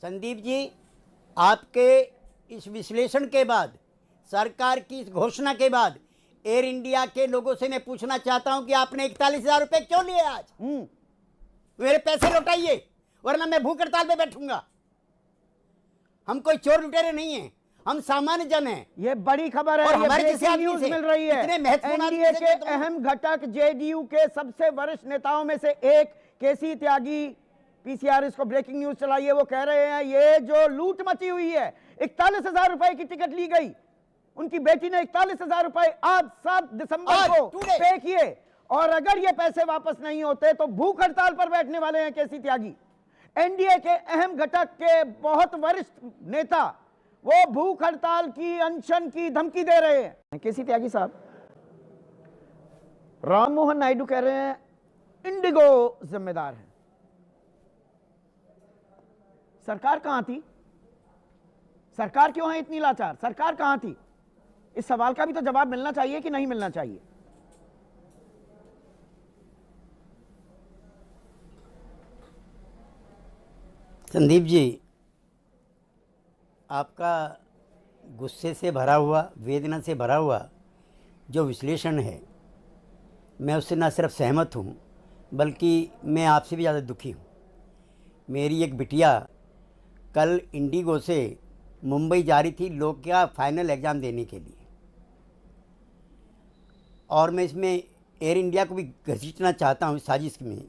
संदीप जी, आपके इस विश्लेषण के बाद, सरकार की इस घोषणा के बाद एयर इंडिया के लोगों से मैं पूछना चाहता हूं कि आपने 41,000 रुपए क्यों लिए आज? मेरे पैसे लौटाइए, वरना मैं भूख हड़ताल पे बैठूंगा। हम कोई चोर लुटेरे नहीं हैं, हम सामान्य जन हैं। ये बड़ी खबर है, हमारे जैसे न्यूज मिल रही है। एनडीए के अहम घटक जेडीयू के सबसे वरिष्ठ नेताओं में से एक केसी त्यागी, पीसीआर इसको ब्रेकिंग न्यूज चलाई है, वो कह रहे हैं ये जो लूट मची हुई है, 41,000 रुपए की टिकट ली गई, उनकी बेटी ने 41,000 रुपए आज 7 दिसंबर को पे किए, और अगर ये पैसे वापस नहीं होते तो भूख हड़ताल पर बैठने वाले हैं केसी त्यागी। एनडीए के अहम घटक के बहुत वरिष्ठ नेता वो भूख हड़ताल की, अनशन की धमकी दे रहे हैं। केसी त्यागी साहब, राम मोहन नायडू कह रहे हैं इंडिगो जिम्मेदार है। सरकार कहां थी? सरकार क्यों है इतनी लाचार? सरकार कहां थी? इस सवाल का भी तो जवाब मिलना चाहिए कि नहीं मिलना चाहिए? संदीप जी, आपका गुस्से से भरा हुआ, वेदना से भरा हुआ जो विश्लेषण है, मैं उससे न सिर्फ सहमत हूँ बल्कि मैं आपसे भी ज़्यादा दुखी हूँ। मेरी एक बिटिया कल इंडिगो से मुंबई जा रही थी लोग का फाइनल एग्ज़ाम देने के लिए, और मैं इसमें एयर इंडिया को भी घसीटना चाहता हूँ साजिश में।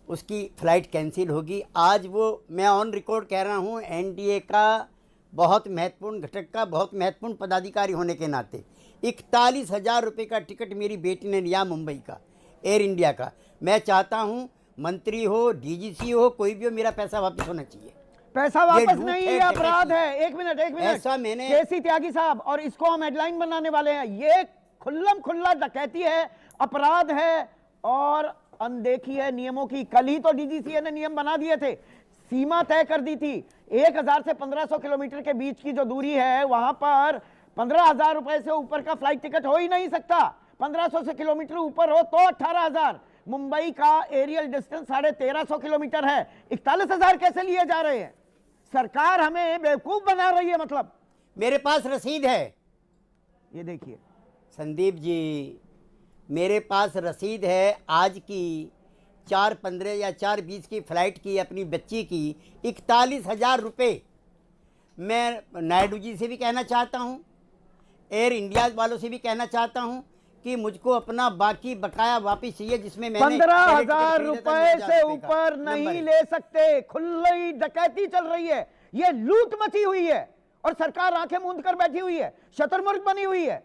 उसकी फ़्लाइट कैंसिल होगी। आज वो, मैं ऑन रिकॉर्ड कह रहा हूँ, एनडीए का बहुत महत्वपूर्ण घटक का बहुत महत्वपूर्ण पदाधिकारी होने के नाते 41,000 रुपये का टिकट मेरी बेटी ने लिया मुंबई का, एयर इंडिया का। मैं चाहता हूँ मंत्री हो, डीजीसी हो, कोई भी हो, मेरा पैसा वापस होना चाहिए। पैसा वापस नहीं, ये अपराध है। एक मिनट ऐसा मैंने केसी त्यागी साहब, और इसको हम हेडलाइन बनाने वाले हैं। ये खुल्लम खुल्ला डकैती है, अपराध है और अनदेखी है नियमों की। कल ही तो डीजीसीए ने नियम बना दिए थे, सीमा तय कर दी थी। 1,000 से 1,500 किलोमीटर के बीच की जो दूरी है वहां पर 15,000 रुपए से ऊपर का फ्लाइट टिकट हो ही नहीं सकता। 1,500 से किलोमीटर ऊपर हो तो 18,000। मुंबई का एरियल डिस्टेंस 1,350 किलोमीटर है। 41,000 कैसे लिए जा रहे हैं? सरकार हमें बेवकूफ बना रही है। मतलब मेरे पास रसीद है, ये देखिए संदीप जी, मेरे पास रसीद है आज की 4:15 या 4:20 की फ़्लाइट की, अपनी बच्ची की 41,000 रुपये। मैं नायडू जी से भी कहना चाहता हूँ, एयर इंडिया वालों से भी कहना चाहता हूँ कि मुझको अपना बाकी बकाया वापस चाहिए, जिसमें मैंने 15,000 रुपए से ऊपर नहीं ले सकते। खुली डकैती चल रही है, ये लूट मची हुई है और सरकार आंखें मूंद कर बैठी हुई है, शतुरमुर्ग बनी हुई है।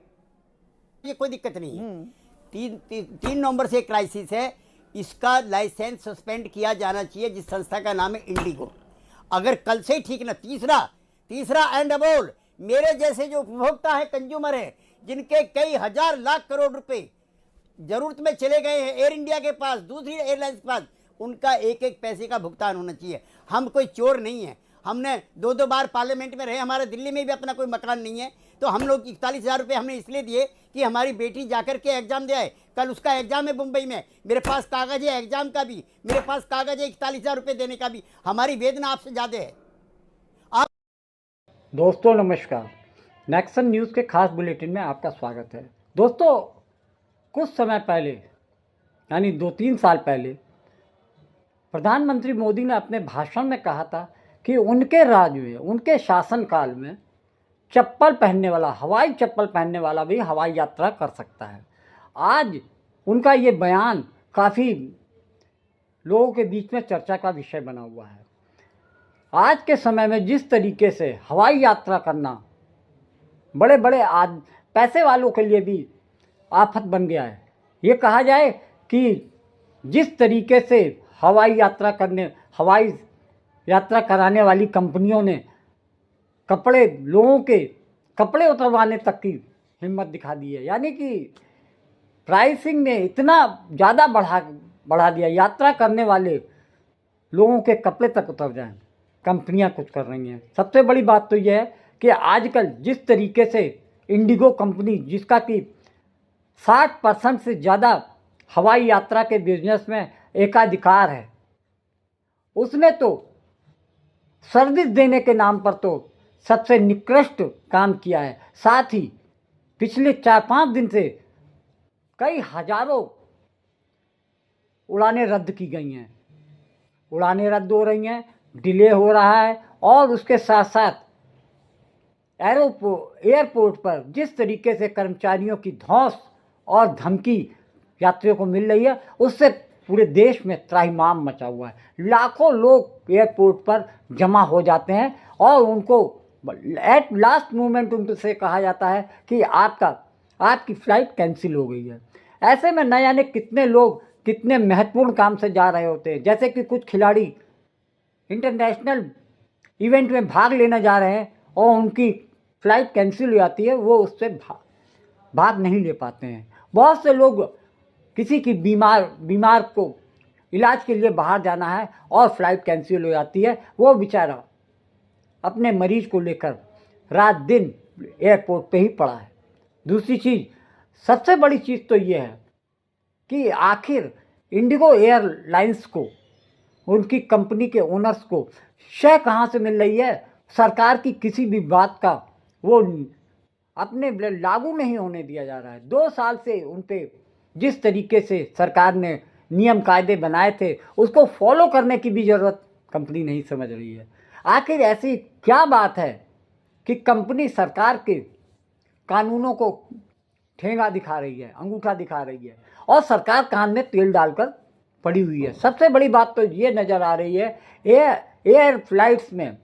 ये कोई दिक्कत नहीं है। 3 नवंबर से क्राइसिस है, इसका लाइसेंस सस्पेंड किया जाना चाहिए, जिस संस्था का नाम है इंडिगो। अगर कल से ही ठीक ना, तीसरा एंड अबोल, मेरे जैसे जो उपभोक्ता है, कंज्यूमर है, जिनके कई हजार लाख करोड़ रुपए जरूरत में चले गए हैं एयर इंडिया के पास, दूसरी एयरलाइंस के पास, उनका एक एक पैसे का भुगतान होना चाहिए। हम कोई चोर नहीं है, हमने 2 बार पार्लियामेंट में रहे, हमारे दिल्ली में भी अपना कोई मकान नहीं है, तो हम लोग 41,000 रुपये हमने इसलिए दिए कि हमारी बेटी जाकर के एग्जाम दे आए। कल उसका एग्जाम है मुंबई में, मेरे पास कागज है एग्जाम का भी, मेरे पास कागज है 41,000 रुपये देने का भी। हमारी वेदना आपसे ज़्यादा है। आप दोस्तों नमस्कार, नेक्सन न्यूज़ के खास बुलेटिन में आपका स्वागत है। दोस्तों, कुछ समय पहले यानी 2-3 साल पहले प्रधानमंत्री मोदी ने अपने भाषण में कहा था कि उनके राज्य में, उनके शासनकाल में चप्पल पहनने वाला, हवाई चप्पल पहनने वाला भी हवाई यात्रा कर सकता है। आज उनका ये बयान काफ़ी लोगों के बीच में चर्चा का विषय बना हुआ है। आज के समय में जिस तरीके से हवाई यात्रा करना बड़े बड़े पैसे वालों के लिए भी आफत बन गया है। ये कहा जाए कि जिस तरीके से हवाई यात्रा कराने वाली कंपनियों ने लोगों के कपड़े उतरवाने तक की हिम्मत दिखा दी है, यानी कि प्राइसिंग ने इतना ज़्यादा बढ़ा दिया, यात्रा करने वाले लोगों के कपड़े तक उतर जाएं, कंपनियां कुछ कर रही हैं। सबसे बड़ी बात तो यह है कि आजकल जिस तरीके से इंडिगो कंपनी, जिसका कि 60% से ज़्यादा हवाई यात्रा के बिजनेस में एकाधिकार है, उसने तो सर्विस देने के नाम पर तो सबसे निकृष्ट काम किया है। साथ ही पिछले 4-5 दिन से कई हजारों उड़ानें रद्द की गई हैं, उड़ानें रद्द हो रही हैं, डिले हो रहा है, और उसके साथ साथ एयरपोर्ट पर जिस तरीके से कर्मचारियों की धौंस और धमकी यात्रियों को मिल रही है, उससे पूरे देश में त्राहिमाम मचा हुआ है। लाखों लोग एयरपोर्ट पर जमा हो जाते हैं और उनको एट लास्ट मोमेंट उनसे कहा जाता है कि आपकी फ़्लाइट कैंसिल हो गई है। ऐसे में न जाने कितने लोग कितने महत्वपूर्ण काम से जा रहे होते हैं। जैसे कि कुछ खिलाड़ी इंटरनेशनल इवेंट में भाग लेने जा रहे हैं और उनकी फ़्लाइट कैंसिल हो जाती है, वो उससे भाग नहीं ले पाते हैं। बहुत से लोग किसी की बीमार को इलाज के लिए बाहर जाना है और फ़्लाइट कैंसिल हो जाती है, वो बेचारा अपने मरीज को लेकर रात दिन एयरपोर्ट पे ही पड़ा है। दूसरी चीज़, सबसे बड़ी चीज़ तो ये है कि आखिर इंडिगो एयरलाइंस को, उनकी कंपनी के ओनर्स को शय कहाँ से मिल रही है। सरकार की किसी भी बात का वो अपने लागू नहीं होने दिया जा रहा है। 2 साल से उन पे जिस तरीके से सरकार ने नियम कायदे बनाए थे, उसको फॉलो करने की भी ज़रूरत कंपनी नहीं समझ रही है। आखिर ऐसी क्या बात है कि कंपनी सरकार के कानूनों को ठेंगा दिखा रही है, अंगूठा दिखा रही है, और सरकार कान में तेल डालकर पड़ी हुई है। सबसे बड़ी बात तो ये नज़र आ रही है, एयर फ्लाइट्स में,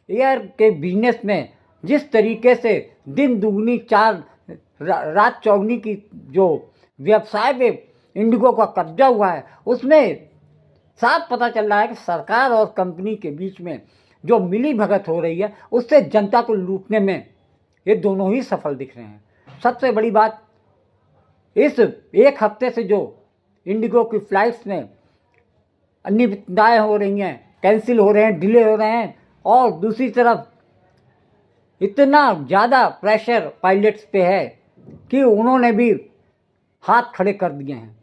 एयर के बिजनेस में जिस तरीके से दिन दुगनी रात चौगनी की जो व्यवसाय पे इंडिगो का कब्जा हुआ है, उसमें साफ पता चल रहा है कि सरकार और कंपनी के बीच में जो मिली भगत हो रही है, उससे जनता को लूटने में ये दोनों ही सफल दिख रहे हैं। सबसे बड़ी बात, इस 1 हफ्ते से जो इंडिगो की फ़्लाइट्स में अनियमितताएं हो रही हैं, कैंसिल हो रहे हैं, डिले हो रहे हैं, और दूसरी तरफ इतना ज़्यादा प्रेशर पायलट्स पे है कि उन्होंने भी हाथ खड़े कर दिए हैं।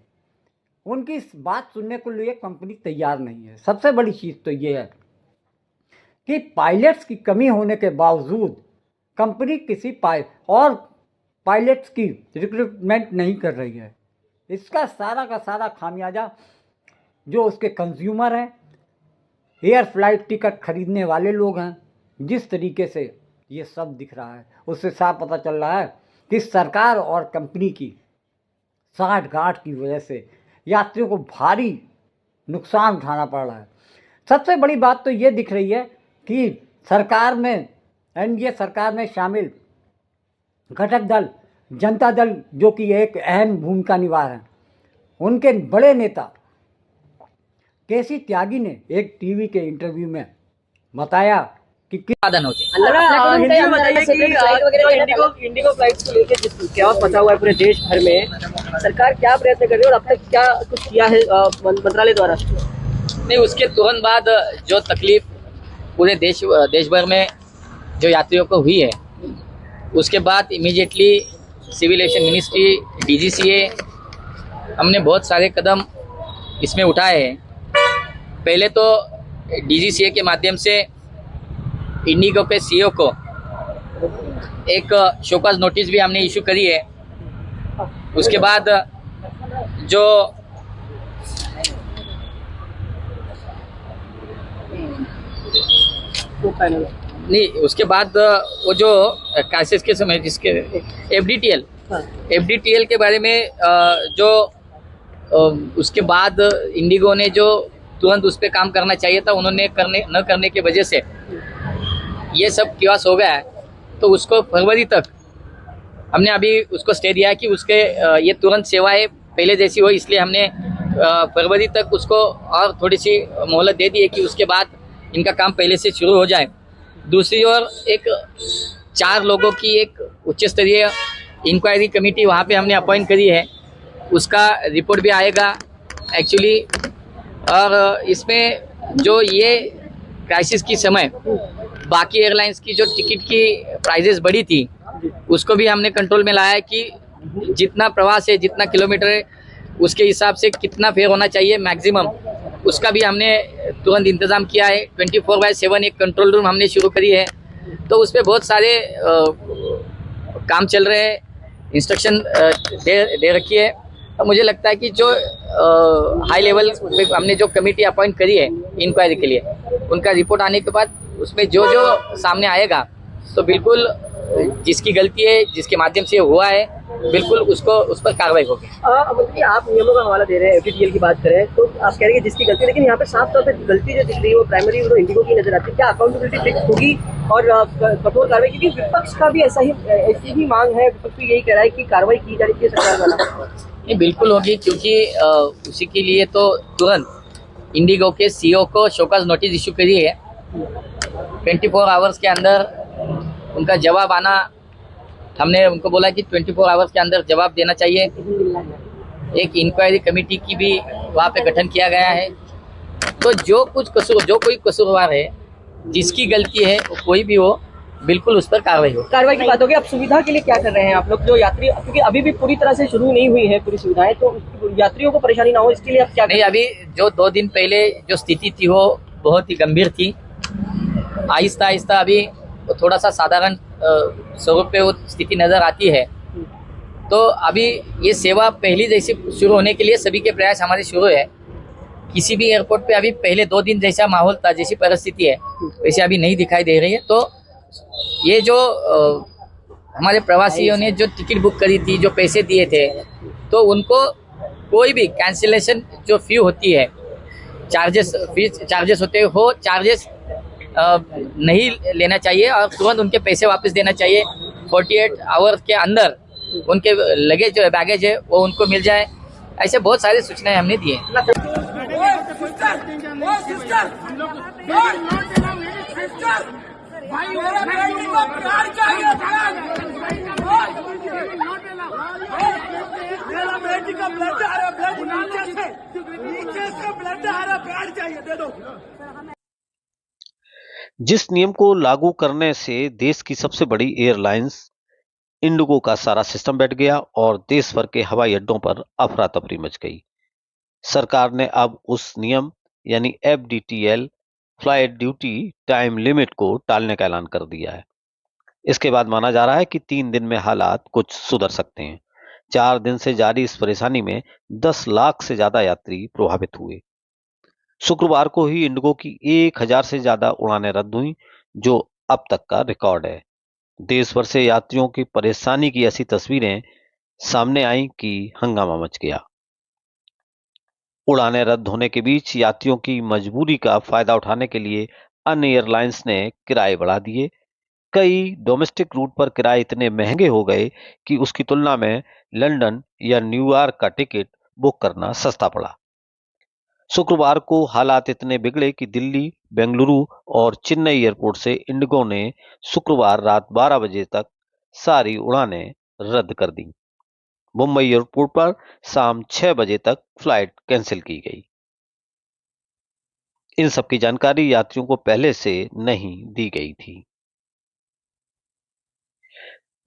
उनकी इस बात सुनने के लिए कंपनी तैयार नहीं है। सबसे बड़ी चीज़ तो ये है कि पायलट्स की कमी होने के बावजूद कंपनी किसी पायलट्स की रिक्रूटमेंट नहीं कर रही है। इसका सारा का सारा खामियाजा जो उसके कंज्यूमर हैं, एयर फ्लाइट टिकट खरीदने वाले लोग हैं, जिस तरीके से ये सब दिख रहा है, उससे साफ पता चल रहा है कि सरकार और कंपनी की साठ-गांठ की वजह से यात्रियों को भारी नुकसान उठाना पड़ रहा है। सबसे बड़ी बात तो ये दिख रही है कि सरकार में, एनडीए सरकार में शामिल घटक दल जनता दल, जो कि एक अहम भूमिका निभा रहे हैं, उनके बड़े नेता केसी त्यागी ने एक टीवी के इंटरव्यू में बताया कि किस साधन होते हैं। हिंदी में बताइए कि इंडिगो फ्लाइट्स को लेकर क्या मचा हुआ है पूरे देश भर में, सरकार क्या प्रयत्न कर रही है और अब तक क्या कुछ किया है मंत्रालय द्वारा? नहीं, उसके तुरंत बाद जो तकलीफ पूरे देश भर में जो यात्रियों को हुई है, उसके बाद immediately civil aviation ministry, DGCA, हमने बहुत सारे कदम इसमें उठाए हैं। पहले तो डीजीसीए के माध्यम से इंडिगो के सीईओ को एक शोकॉज नोटिस भी हमने इशू करी है। उसके बाद जो नहीं, उसके बाद वो जो क्राइसिस के समय जिसके एफडीटीएल के बारे में जो उसके बाद इंडिगो ने जो तुरंत उस पर काम करना चाहिए था, उन्होंने न करने की वजह से ये सब कियास हो गया है। तो उसको फरवरी तक हमने अभी उसको स्टे दिया है कि उसके ये तुरंत सेवाएं पहले जैसी हो, इसलिए हमने फरवरी तक उसको और थोड़ी सी मोहलत दे दी है कि उसके बाद इनका काम पहले से शुरू हो जाए। दूसरी ओर एक 4 लोगों की एक उच्च स्तरीय इंक्वायरी कमेटी वहाँ पे हमने अपॉइंट करी है, उसका रिपोर्ट भी आएगा एक्चुअली। और इसमें जो ये क्राइसिस की समय बाकी एयरलाइंस की जो टिकट की प्राइजेस बढ़ी थी, उसको भी हमने कंट्रोल में लाया है कि जितना प्रवास है, जितना किलोमीटर है, उसके हिसाब से कितना फेयर होना चाहिए मैक्सिमम, उसका भी हमने तुरंत इंतज़ाम किया है। 24/7 एक कंट्रोल रूम हमने शुरू करी है, तो उस पर बहुत सारे काम चल रहे हैं, इंस्ट्रक्शन दे रखी है। और मुझे लगता है कि जो हाई लेवल पे हमने जो कमेटी अपॉइंट करी है इंक्वायरी के लिए, उनका रिपोर्ट आने के बाद उसमें जो जो सामने आएगा, तो बिल्कुल जिसकी गलती है, जिसके माध्यम से हुआ है, बिल्कुल उसको उस पर कार्रवाई होगी। मंत्री, आप नियमों का हवाला दे रहे हैं, एफडीटीएल की बात करें तो आप कह रहे हैं जिसकी गलती, लेकिन यहाँ पे साफ तौर पे गलती जो दिख रही है वो प्राइमरी जो इंडिगो की नजर आती है। क्या अकाउंटेबिलिटी फिक्स होगी और कठोर कार्रवाई? क्योंकि विपक्ष का भी ऐसी ही मांग है, विपक्ष भी यही कह रहा है कि कार्रवाई की जानी चाहिए सरकार द्वारा। नहीं, बिल्कुल होगी, क्योंकि उसी के लिए तो तुरंत इंडिगो के सीईओ को शोकॉज नोटिस इशू करी है। 24 आवर्स के अंदर उनका जवाब आना, हमने उनको बोला कि 24 आवर्स के अंदर जवाब देना चाहिए। एक इंक्वायरी कमेटी की भी वहाँ पे गठन किया गया है। तो जो कोई कसूरवार है, जिसकी गलती है, कोई भी हो, बिल्कुल उस पर कार्रवाई हो। कार्रवाई की बात होगी। अब सुविधा के लिए क्या कर रहे हैं आप लोग, जो यात्री, क्योंकि अभी भी पूरी तरह से शुरू नहीं हुई है पूरी सुविधाएं, तो यात्रियों को परेशानी ना हो इसके लिए आप क्या? नहीं, अभी जो 2 दिन पहले जो स्थिति थी वो बहुत ही गंभीर थी। आहिस्ता आहिस्ता अभी थोड़ा सा साधारण स्वरूप पे वो स्थिति नज़र आती है। तो अभी ये सेवा पहली जैसी शुरू होने के लिए सभी के प्रयास हमारे शुरू है। किसी भी एयरपोर्ट पे अभी पहले 2 दिन जैसा माहौल था, जैसी परिस्थिति है, वैसे अभी नहीं दिखाई दे रही है। तो ये जो हमारे प्रवासियों ने जो टिकट बुक करी थी, जो पैसे दिए थे, तो उनको कोई भी कैंसिलेशन जो फी होती है, चार्जेस होते हो, चार्जेस नहीं लेना चाहिए और तुरंत उनके पैसे वापस देना चाहिए। 48 आवर्स के अंदर उनके लगेज जो बैगेज है वो उनको मिल जाए। ऐसे बहुत सारी सूचनाएं हमने दी हैं। जिस नियम को लागू करने से देश की सबसे बड़ी एयरलाइंस इंडिगो का सारा सिस्टम बैठ गया और देश भर के हवाई अड्डों पर अफरा तफरी मच गई। सरकार ने अब उस नियम यानी FDTL flight duty time limit को टालने का ऐलान कर दिया है। इसके बाद माना जा रहा है कि 3 दिन में हालात कुछ सुधर सकते हैं। 4 दिन से जारी इस परेशानी में 10 लाख से ज्यादा यात्री प्रभावित हुए। शुक्रवार को ही इंडिगो की 1000 से ज्यादा उड़ानें रद्द हुई, जो अब तक का रिकॉर्ड है। देश भर से यात्रियों की परेशानी की ऐसी तस्वीरें सामने आई कि हंगामा मच गया। उड़ानें रद्द होने के बीच यात्रियों की मजबूरी का फायदा उठाने के लिए अन्य एयरलाइंस ने किराए बढ़ा दिए। कई डोमेस्टिक रूट पर किराए इतने महंगे हो गए कि उसकी तुलना में लंदन या न्यूयॉर्क का टिकट बुक करना सस्ता पड़ा। शुक्रवार को हालात इतने बिगड़े कि दिल्ली, बेंगलुरु और चेन्नई एयरपोर्ट से इंडिगो ने शुक्रवार रात 12 बजे तक सारी उड़ानें रद्द कर दी। मुंबई एयरपोर्ट पर शाम 6 बजे तक फ्लाइट कैंसिल की गई। इन सब की जानकारी यात्रियों को पहले से नहीं दी गई थी।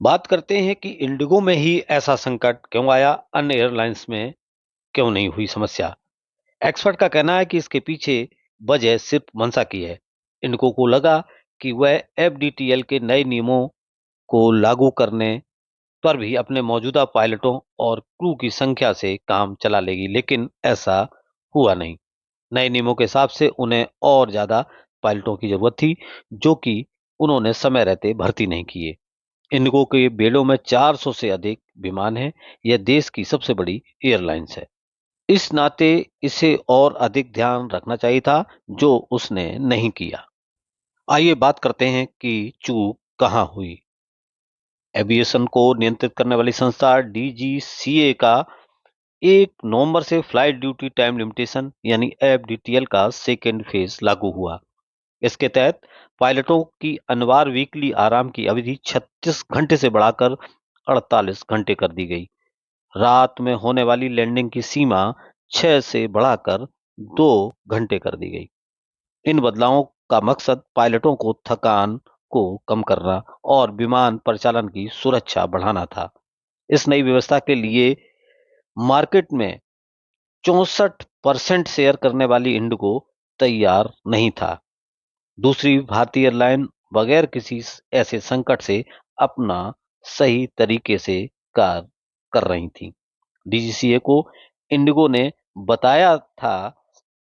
बात करते हैं कि इंडिगो में ही ऐसा संकट क्यों आया, अन्य एयरलाइंस में क्यों नहीं हुई समस्या। एक्सपर्ट का कहना है कि इसके पीछे वजह सिर्फ मंशा की है। इंडिगो को लगा कि वह एफडीटीएल के नए नियमों को लागू करने पर भी अपने मौजूदा पायलटों और क्रू की संख्या से काम चला लेगी, लेकिन ऐसा हुआ नहीं। नए नियमों के हिसाब से उन्हें और ज्यादा पायलटों की जरूरत थी, जो कि उन्होंने समय रहते भर्ती नहीं किए। इंडिगो के बेड़ों में 400 से अधिक विमान हैं। यह देश की सबसे बड़ी एयरलाइंस है। इस नाते इसे और अधिक ध्यान रखना चाहिए था, जो उसने नहीं किया। आइए बात करते हैं कि चूक कहां हुई। एविएशन को नियंत्रित करने वाली संस्था डीजीसीए का 1 नवंबर से फ्लाइट ड्यूटी टाइम लिमिटेशन यानी एफडीटीएल का सेकेंड फेज लागू हुआ। इसके तहत पायलटों की अनिवार्य वीकली आराम की अवधि 36 घंटे से बढ़ाकर 48 घंटे कर दी गई। रात में होने वाली लैंडिंग की सीमा 6 से बढ़ाकर 2 घंटे कर दी गई। इन बदलावों का मकसद पायलटों को थकान को कम करना और विमान परिचालन की सुरक्षा बढ़ाना था। इस नई व्यवस्था के लिए मार्केट में 64 परसेंट शेयर करने वाली इंडिगो तैयार नहीं था। दूसरी भारतीय एयरलाइन बगैर किसी ऐसे संकट से अपना सही तरीके से कार्य कर रही थी। डीजीसीए को इंडिगो ने बताया था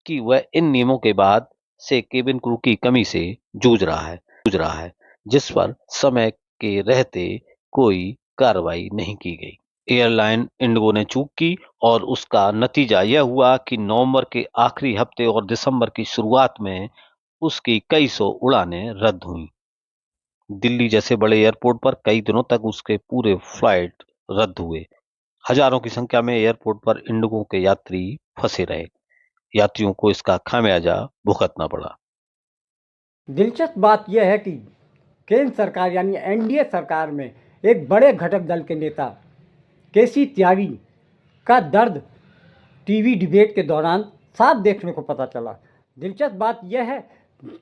कि वह इन नियमों के बाद से केबिन क्रू की कमी से जूझ रहा है, जिस पर समय के रहते कोई कार्रवाई नहीं की गई। एयरलाइन इंडिगो ने चूक की और उसका नतीजा यह हुआ कि नवंबर के आखिरी हफ्ते और दिसंबर की शुरुआत में उसकी कई सौ उड़ानें रद्द हुईं। दिल्ली जैसे बड़े एयरपोर्ट पर कई दिनों तक उसके पूरे फ्लाइट रद्द हुए। हजारों की संख्या में एयरपोर्ट पर इंडिगो के यात्री फंसे रहे। यात्रियों को इसका खामियाजा भुगतना पड़ा। दिलचस्प बात यह है कि केंद्र सरकार यानी एनडीए सरकार में एक बड़े घटक दल के नेता केसी त्यागी का दर्द टीवी डिबेट के दौरान साफ देखने को पता चला। दिलचस्प बात यह है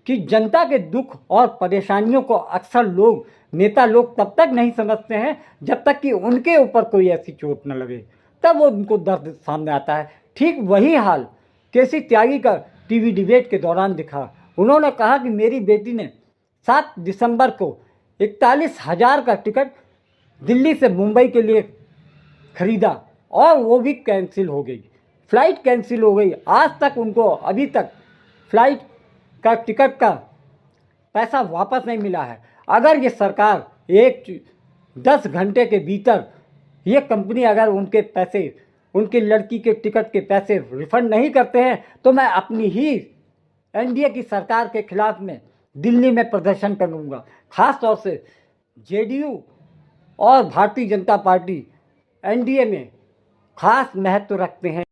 कि जनता के दुख और परेशानियों को अक्सर नेता लोग तब तक नहीं समझते हैं जब तक कि उनके ऊपर कोई ऐसी चोट न लगे, तब वो उनको दर्द सामने आता है। ठीक वही हाल केसी त्यागी का टीवी डिबेट के दौरान दिखा। उन्होंने कहा कि मेरी बेटी ने 7 दिसंबर को 41,000 का टिकट दिल्ली से मुंबई के लिए खरीदा और वो भी कैंसिल हो गई, फ्लाइट कैंसिल हो गई। आज तक उनको अभी तक फ्लाइट का टिकट का पैसा वापस नहीं मिला है। अगर ये सरकार 10 घंटे के भीतर ये कंपनी अगर उनकी लड़की के टिकट के पैसे रिफंड नहीं करते हैं तो मैं अपनी ही एनडीए की सरकार के खिलाफ में दिल्ली में प्रदर्शन करूंगा। खास तौर से जेडीयू और भारतीय जनता पार्टी एनडीए में खास महत्व रखते हैं।